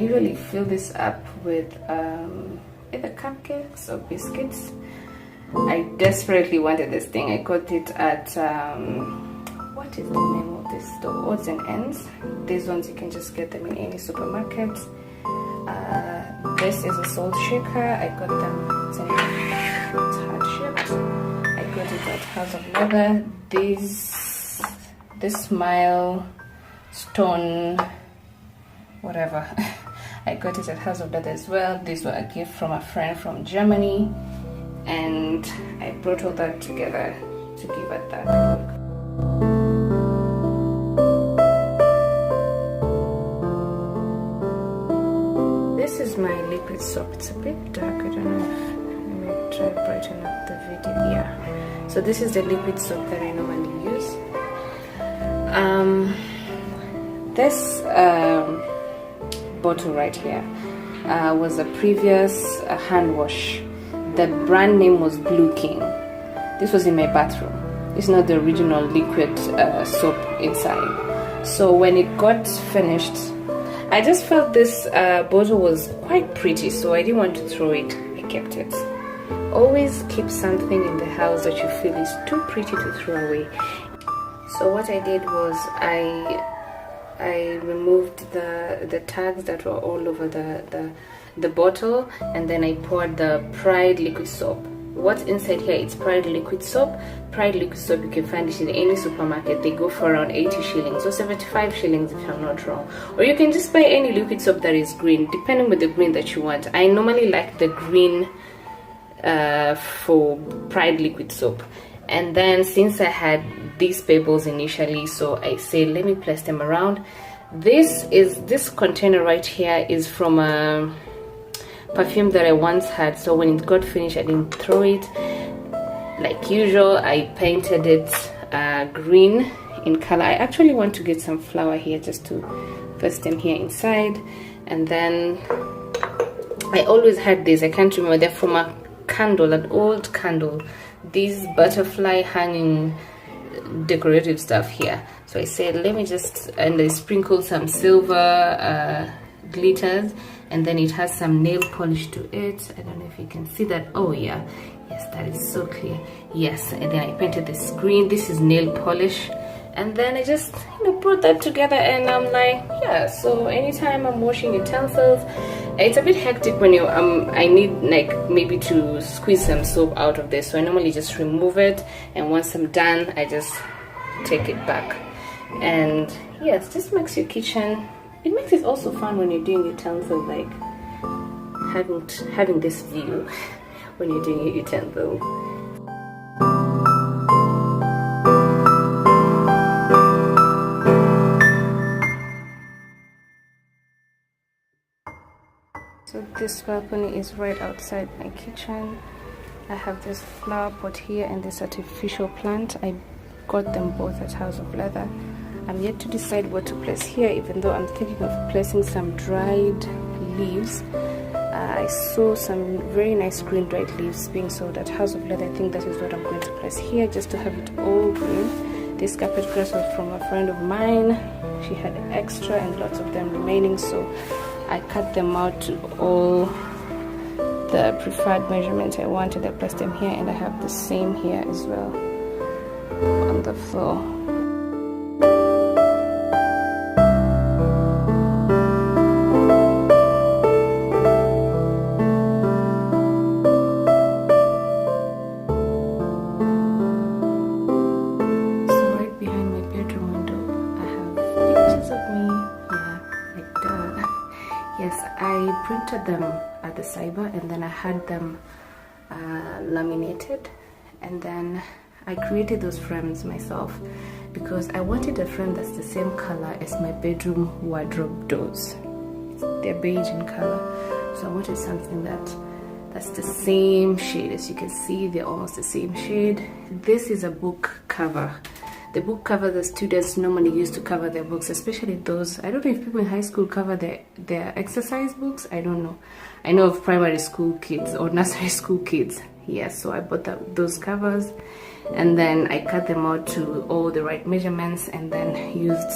usually fill this up with either cupcakes or biscuits. I desperately wanted this thing. I got it at what is the name of this store? Odds and Ends. These ones you can just get them in any supermarket. This is a salt shaker. I got them. It's heart shaped. I got it at House of Leather. This Smile Stone, whatever. I got it at House of Leather as well. These were a gift from a friend from Germany, and I brought all that together to give it that look. This is my liquid soap. It's a bit dark. I don't know if I may try to brighten up the video. Yeah. So this is the liquid soap that I normally use. This bottle right here was a previous hand wash. The brand name was Blue King. This was in my bathroom. It's not the original liquid soap inside. So when it got finished, I just felt this bottle was quite pretty, so I didn't want to throw it. I kept it. Always keep something in the house that you feel is too pretty to throw away. So what I did was I removed the tags that were all over the bottle, and then I poured the Pride liquid soap. What's inside here? It's Pride liquid soap. Pride liquid soap, you can find it in any supermarket. They go for around 80 shillings or 75 shillings if I'm not wrong. Or you can just buy any liquid soap that is green, depending on the green that you want. I normally like the green for Pride liquid soap. And then since I had these pebbles initially, so I said let me place them around. This container right here is from a perfume that I once had, so when it got finished I didn't throw it. Like usual, I painted it green in color. I actually want to get some flower here just to put them here inside. And then I always had this, I can't remember, they're from a candle, an old candle, these butterfly hanging decorative stuff here. So I said let me just, and I sprinkled some silver glitters, and then it has some nail polish to it. I don't know if you can see that. Oh yeah, yes, that is so clear. Yes, and then I painted this green. This is nail polish, and then I just brought that together, and I'm like, yeah. So anytime I'm washing utensils, it's a bit hectic when you I need like maybe to squeeze some soap out of this, so I normally just remove it, and once I'm done I just take it back. And yes, just makes your kitchen, it makes it also fun when you're doing utensils, like having this view when you're doing your utensils. So this balcony is right outside my kitchen. I have this flower pot here and this artificial plant. I got them both at House of Leather. I'm yet to decide what to place here, even though I'm thinking of placing some dried leaves. I saw some very nice green dried leaves being sold at House of Leather. I think that is what I'm going to place here, just to have it all green. This carpet grass was from a friend of mine. She had extra and lots of them remaining, so I cut them out to all the preferred measurements I wanted. I placed them here, and I have the same here as well on the floor. Them at the cyber, and then I had them laminated, and then I created those frames myself because I wanted a frame that's the same color as my bedroom wardrobe doors. They're beige in color, so I wanted something that's the same shade. As you can see, they're almost the same shade. This is a book cover. The book cover the students normally use to cover their books, especially those, I don't know if people in high school cover their exercise books, I don't know. I know of primary school kids or nursery school kids. Yes, so I bought those covers, and then I cut them out to all the right measurements, and then used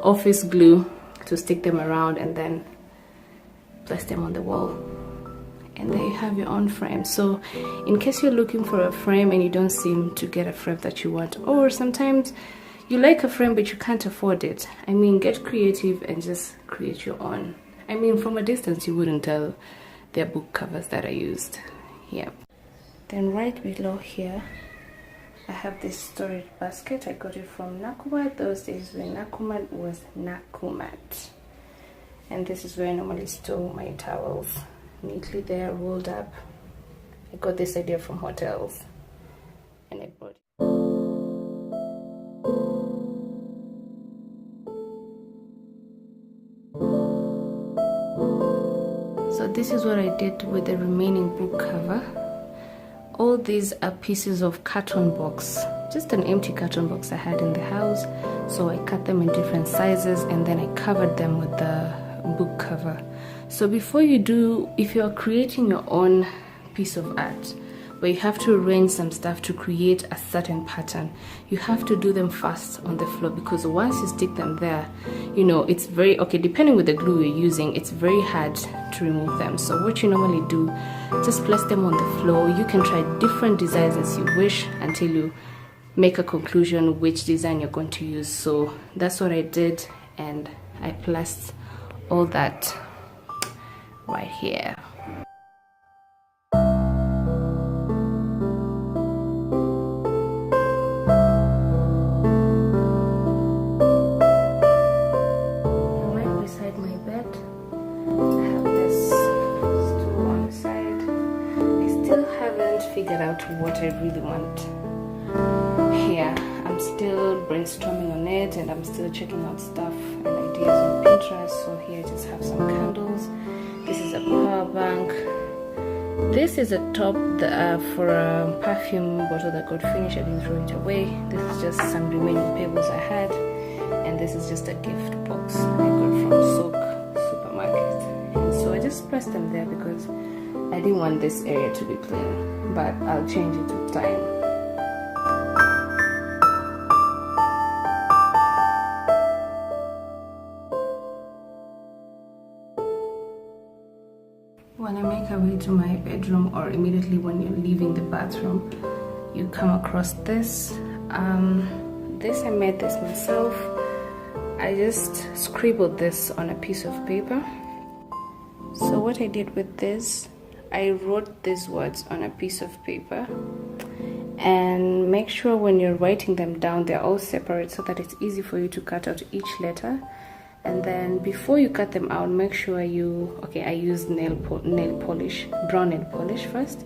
office glue to stick them around and then place them on the wall. And there you have your own frame. So in case you're looking for a frame and you don't seem to get a frame that you want, or sometimes you like a frame but you can't afford it, I mean, get creative and just create your own. I mean, from a distance you wouldn't tell they're book covers that I used. Yeah. Then right below here I have this storage basket. I got it from Nakumat those days when Nakumat was Nakumat. And this is where I normally store my towels, neatly there, rolled up. I got this idea from hotels and I brought it. So this is what I did with the remaining book cover. All these are pieces of carton box, just an empty carton box I had in the house. So I cut them in different sizes and then I covered them with the book cover. So before you do, if you're creating your own piece of art where you have to arrange some stuff to create a certain pattern, you have to do them fast on the floor, because once you stick them there, you know, it's very, okay, depending with the glue you're using, it's very hard to remove them. So what you normally do, just place them on the floor. You can try different designs as you wish until you make a conclusion which design you're going to use. So that's what I did, and I placed all that right here. Right beside my bed I have this stool on the side. I still haven't figured out what I really want here. I'm still brainstorming on it, and I'm still checking out stuff and ideas on Pinterest. So here I just have some candles. This is a power bank. This is a top for a perfume bottle that got finished. I didn't throw it away. This is just some remaining pebbles I had, and this is just a gift box I got from Soak supermarket. And so I just pressed them there because I didn't want this area to be plain, but I'll change it with time. When I make a way to my bedroom, or immediately when you're leaving the bathroom, you come across this. This I made this myself. I just scribbled this on a piece of paper. So what I did with this, I wrote these words on a piece of paper, and make sure when you're writing them down they're all separate so that it's easy for you to cut out each letter. And then before you cut them out, make sure you, okay, I used nail polish, brown nail polish first,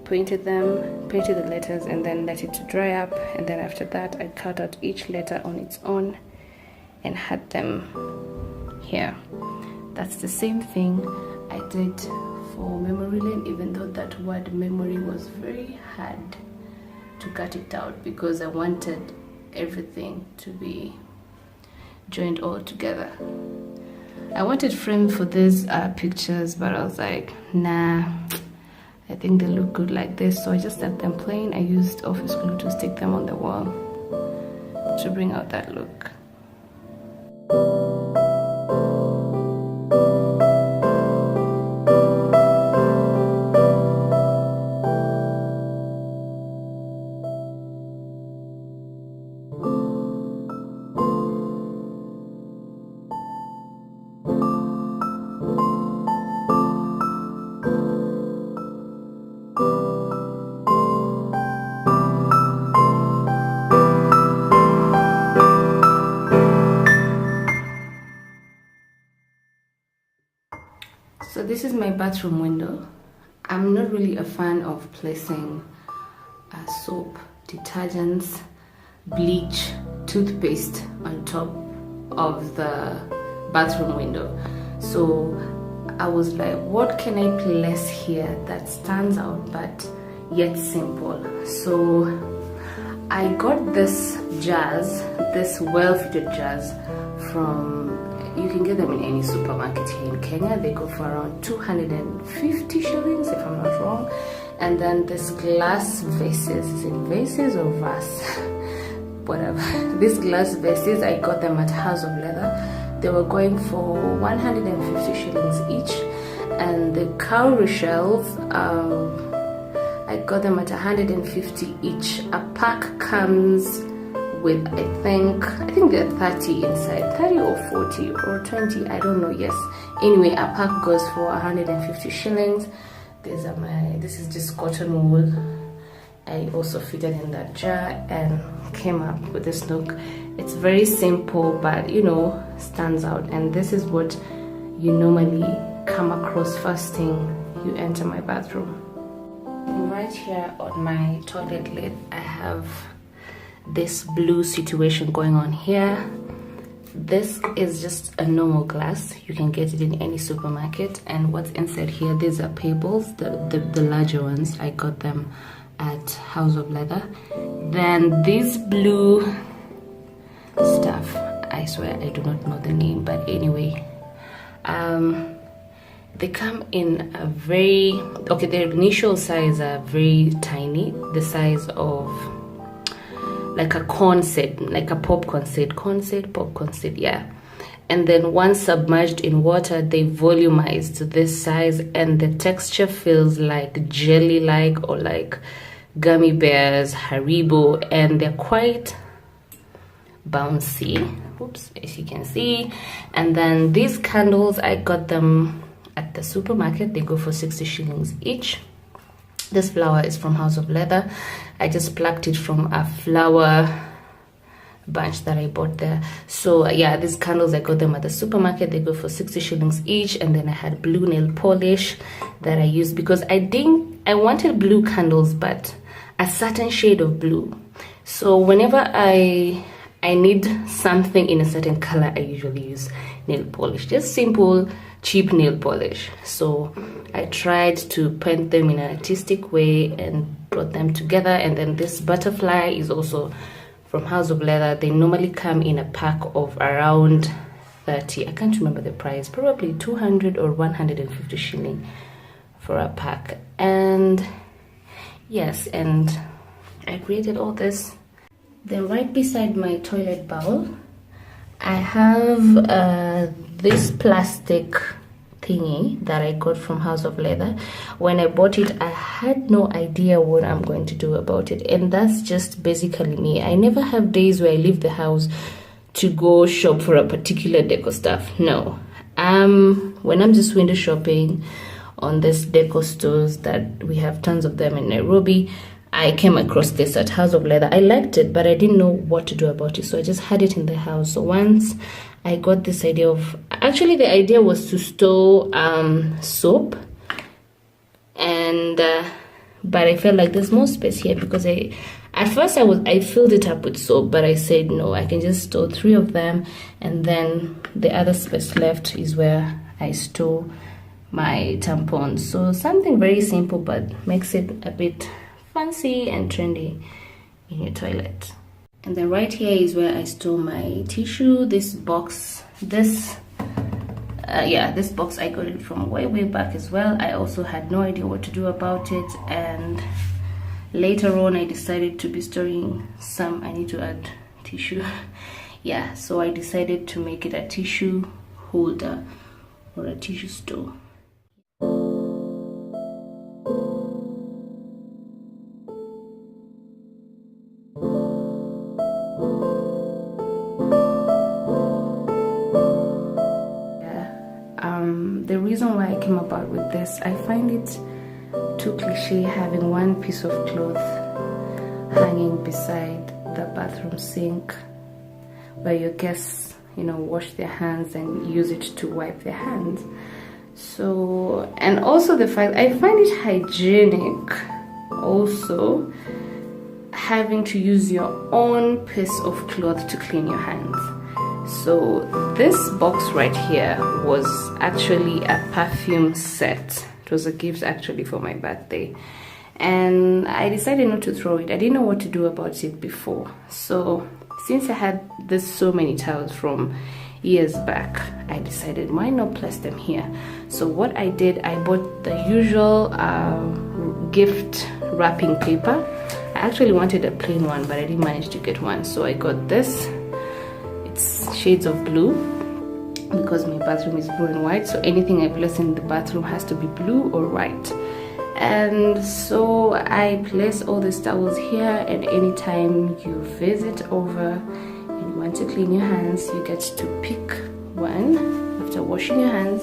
painted the letters, and then let it to dry up. And then after that I cut out each letter on its own and had them here. That's the same thing I did for memory lane, even though that word memory was very hard to cut it out because I wanted everything to be joined all together. I wanted frames for these pictures, but I was like, nah, I think they look good like this. So I just left them plain. I used office glue to stick them on the wall to bring out that look. So this is my bathroom window. I'm not really a fan of placing soap, detergents, bleach, toothpaste on top of the bathroom window. So I was like, what can I place here that stands out but yet simple? So I got this jars, this well-fitted jars from, you can get them in any supermarket here in Kenya. They go for around 250 shillings if I'm not wrong. And then this glass vases, is it vases or vase? Whatever. These glass vases, I got them at House of Leather. They were going for 150 shillings each, and the cowrie shells, I got them at 150 each. A pack comes with I think there are 30 inside, 30 or 40 or 20, I don't know. Yes, anyway, a pack goes for 150 shillings. This is just cotton wool. I also fitted in that jar and came up with this look. It's very simple, but you know, stands out. And this is what you normally come across first thing you enter my bathroom. Right here on my toilet lid, I have this blue situation going on here. This is just a normal glass. You can get it in any supermarket. And what's inside here, these are pebbles, the larger ones. I got them at House of Leather. Then this blue stuff, I swear I do not know the name, but anyway, they come in a very, okay, their initial size are very tiny, the size of like a corn set, like a popcorn set, popcorn set, yeah. And then once submerged in water, they volumize to this size, and the texture feels like jelly-like or like gummy bears, Haribo, and they're quite bouncy. Oops, as you can see. And then these candles, I got them at the supermarket. They go for 60 shillings each. This flower is from House of Leather. I just plucked it from a flower bunch that I bought there. So yeah, these candles, I got them at the supermarket. They go for 60 shillings each. And then I had blue nail polish that I used because I wanted blue candles, but a certain shade of blue. So whenever I need something in a certain color, I usually use nail polish, just simple cheap nail polish. So I tried to paint them in an artistic way and brought them together. And then this butterfly is also from House of Leather. They normally come in a pack of around 30, I can't remember the price, probably 200 or 150 shilling for a pack. And yes, and I created all this. Then right beside my toilet bowl, I have this plastic thingy that I got from House of Leather. When I bought it, I had no idea what I'm going to do about it, and that's just basically me. I never have days where I leave the house to go shop for a particular deco stuff. No, when I'm just window shopping on this deco stores that we have tons of them in Nairobi, I came across this at House of Leather. I liked it, but I didn't know what to do about it, so I just had it in the house. So once I got this idea of, actually the idea was to store soap, and but I felt like there's more space here because at first I filled it up with soap, but I said no, I can just store 3 of them, and then the other space left is where I store my tampons. So something very simple but makes it a bit fancy and trendy in your toilet. And then right here is where I store my tissue. This box, this box, I got it from way back as well. I also had no idea what to do about it, and later on I decided to be storing some. I need to add tissue. Yeah, so I decided to make it a tissue holder or a tissue store. The reason why I came about with this, I find it too cliche having one piece of cloth hanging beside the bathroom sink where your guests, wash their hands and use it to wipe their hands. So, and also the fact, I find it hygienic also having to use your own piece of cloth to clean your hands. So this box right here was actually a perfume set. It was a gift actually for my birthday, and I decided not to throw it. I didn't know what to do about it before. So since I had this so many towels from years back, I decided why not place them here. So what I did, I bought the usual gift wrapping paper. I actually wanted a plain one, but I didn't manage to get one, so I got this. It's shades of blue, because my bathroom is blue and white, so anything I place in the bathroom has to be blue or white. And so I place all these towels here, and anytime you visit over and you want to clean your hands, you get to pick one after washing your hands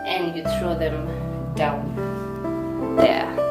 and you throw them down there.